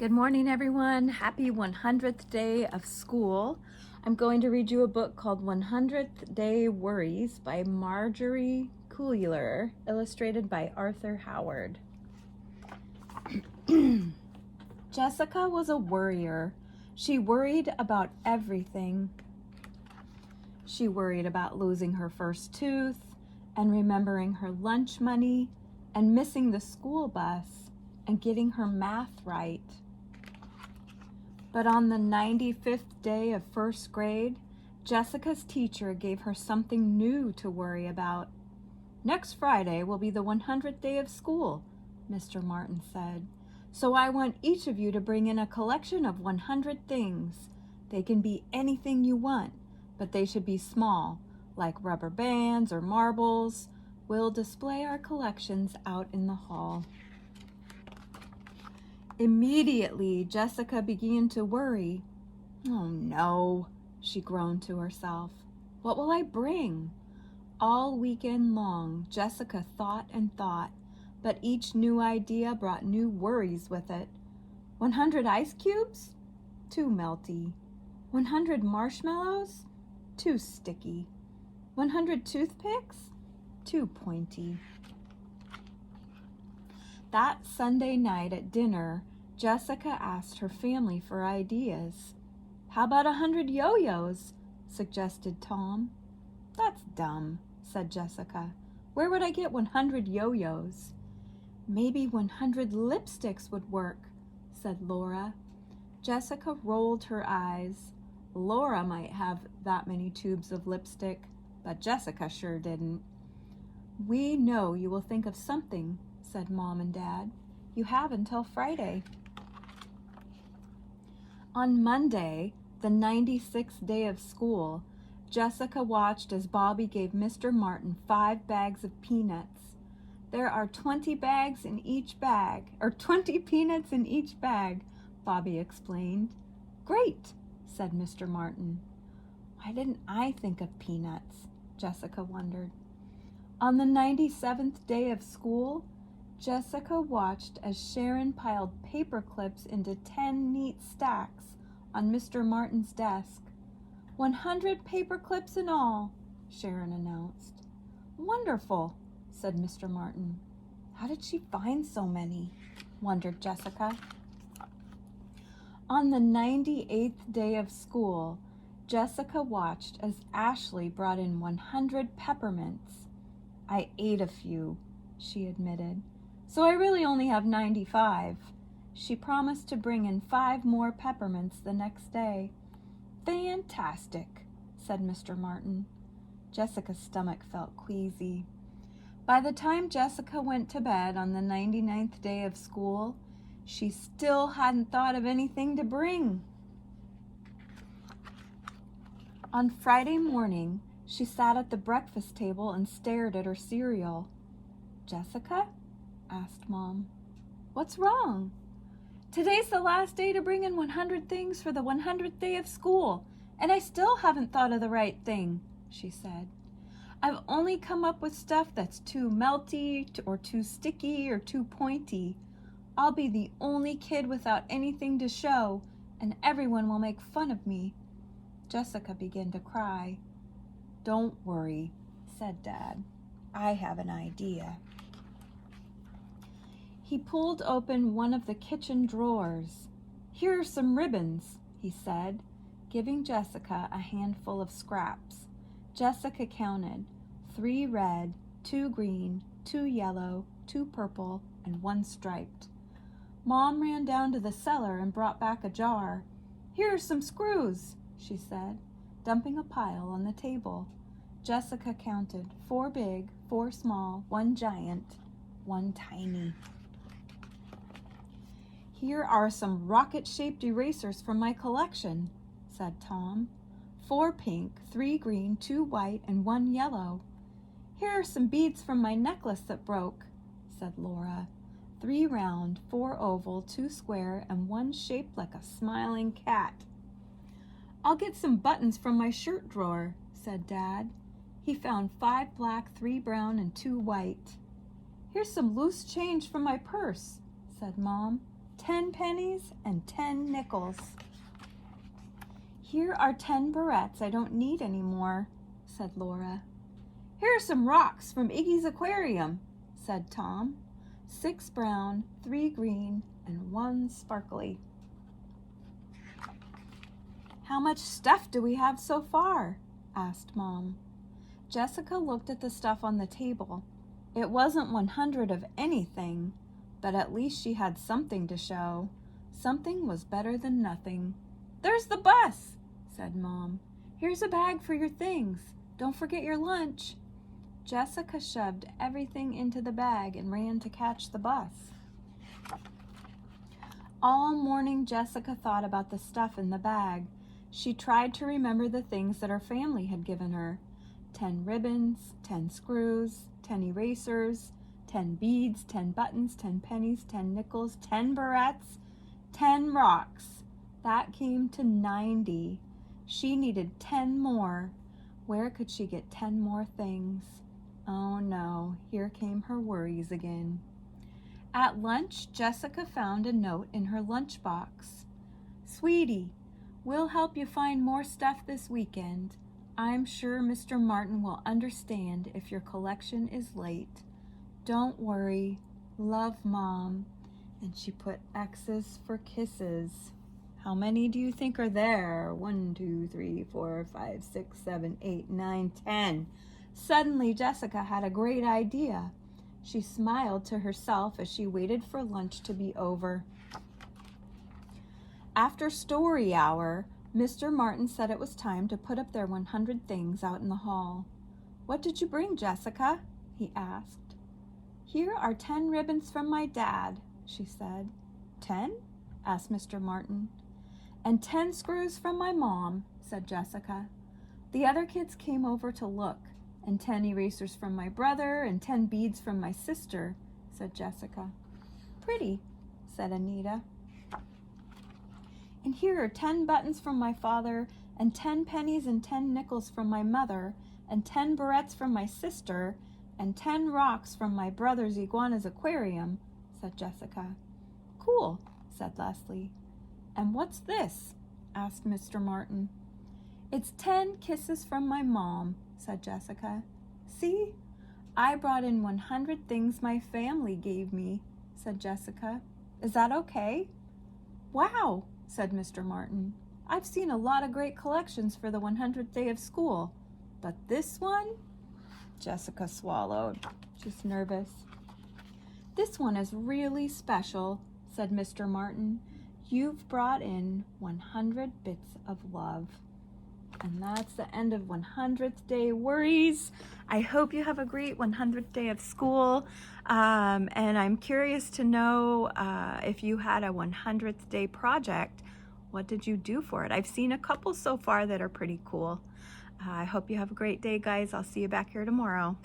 Good morning, everyone. Happy 100th day of school. I'm going to read you a book called 100th Day Worries by Margery Cuyler, illustrated by Arthur Howard. Jessica was a worrier. She worried about everything. She worried about losing her first tooth and remembering her lunch money and missing the school bus and getting her math right. But on the 95th day of first grade, Jessica's teacher gave her something new to worry about. "Next Friday will be the 100th day of school," Mr. Martin said. "So I want each of you to bring in a collection of 100 things. They can be anything you want, but they should be small, like rubber bands or marbles. We'll display our collections out in the hall." Immediately, Jessica began to worry. "Oh no," she groaned to herself. "What will I bring?" All weekend long, Jessica thought and thought, but each new idea brought new worries with it. 100 ice cubes? Too melty. 100 marshmallows? Too sticky. 100 toothpicks? Too pointy. That Sunday night at dinner, Jessica asked her family for ideas. "How about 100 yo-yos?" suggested Tom. "That's dumb," said Jessica. "Where would I get 100 yo-yos?" "Maybe 100 lipsticks would work," said Laura. Jessica rolled her eyes. Laura might have that many tubes of lipstick, but Jessica sure didn't. "We know you will think of something," said Mom and Dad. "You have until Friday." On Monday, the 96th day of school, Jessica watched as Bobby gave Mr. Martin 5 bags of peanuts. "There are 20 bags in each bag, or 20 peanuts in each bag," Bobby explained. "Great," said Mr. Martin. "Why didn't I think of peanuts?" Jessica wondered. On the 97th day of school, Jessica watched as Sharon piled paper clips into 10 neat stacks on Mr. Martin's desk. 100 paper clips in all," Sharon announced. "Wonderful," said Mr. Martin. "How did she find so many?" wondered Jessica. On the 98th day of school, Jessica watched as Ashley brought in 100 peppermints. "I ate a few," she admitted, "so I really only have 95. She promised to bring in 5 more peppermints the next day. "Fantastic," said Mr. Martin. Jessica's stomach felt queasy. By the time Jessica went to bed on the 99th day of school, she still hadn't thought of anything to bring. On Friday morning, she sat at the breakfast table and stared at her cereal. "Jessica?" asked Mom. "What's wrong?" "Today's the last day to bring in 100 things for the 100th day of school, and I still haven't thought of the right thing," she said. "I've only come up with stuff that's too melty or too sticky or too pointy. I'll be the only kid without anything to show, and everyone will make fun of me." Jessica began to cry. "Don't worry," said Dad. "I have an idea." He pulled open one of the kitchen drawers. "Here are some ribbons," he said, giving Jessica a handful of scraps. Jessica counted: 3 red, 2 green, 2 yellow, 2 purple, and 1 striped. Mom ran down to the cellar and brought back a jar. "Here are some screws," she said, dumping a pile on the table. Jessica counted: 4 big, 4 small, 1 giant, 1 tiny. "Here are some rocket-shaped erasers from my collection," said Tom. 4 pink, 3 green, 2 white, and 1 yellow. "Here are some beads from my necklace that broke," said Laura. 3 round, 4 oval, 2 square, and 1 shaped like a smiling cat. "I'll get some buttons from my shirt drawer," said Dad. He found 5 black, 3 brown, and 2 white. "Here's some loose change from my purse," said Mom. 10 pennies, and 10 nickels. Here are 10 barrettes I don't need anymore, said Laura. Here are some rocks from Iggy's aquarium, said Tom. 6 brown, 3 green, and 1 sparkly. How much stuff do we have so far? Asked Mom. Jessica looked at the stuff on the table. It wasn't 100 of anything, but at least she had something to show. Something was better than nothing. There's the bus, said Mom. Here's a bag for your things. Don't forget your lunch. Jessica shoved everything into the bag and ran to catch the bus. All morning, Jessica thought about the stuff in the bag. She tried to remember the things that her family had given her. 10 ribbons, 10 screws, 10 erasers, 10 beads, 10 buttons, 10 pennies, 10 nickels, 10 barrettes, 10 rocks. That came to 90. She needed 10 more. Where could she get 10 more things? Oh no, here came her worries again. At lunch, Jessica found a note in her lunchbox. Sweetie, we'll help you find more stuff this weekend. I'm sure Mr. Martin will understand if your collection is late. Don't worry. Love, Mom. And she put X's for kisses. How many do you think are there? 1, 2, 3, 4, 5, 6, 7, 8, 9, 10. Suddenly, Jessica had a great idea. She smiled to herself as she waited for lunch to be over. After story hour, Mr. Martin said it was time to put up their 100 things out in the hall. What did you bring, Jessica? He asked. Here are 10 ribbons from my dad, she said. 10? Asked Mr. Martin. And 10 screws from my mom, said Jessica. The other kids came over to look, and 10 erasers from my brother and 10 beads from my sister, said Jessica. Pretty, said Anita. And here are 10 buttons from my father, and 10 pennies and 10 nickels from my mother, and 10 barrettes from my sister, and 10 rocks from my brother's iguana's aquarium, said Jessica. Cool, said Leslie. And what's this? Asked Mr. Martin. It's 10 kisses from my mom, said Jessica. See? I brought in 100 things my family gave me, said Jessica. Is that okay? Wow, said Mr. Martin. I've seen a lot of great collections for the 100th day of school, but this one? Jessica swallowed. She's nervous. This one is really special, said Mr. Martin. You've brought in 100 bits of love. And that's the end of 100th Day Worries. I hope you have a great 100th day of school. And I'm curious to know if you had a 100th day project, what did you do for it? I've seen a couple so far that are pretty cool. I hope you have a great day, guys. I'll see you back here tomorrow.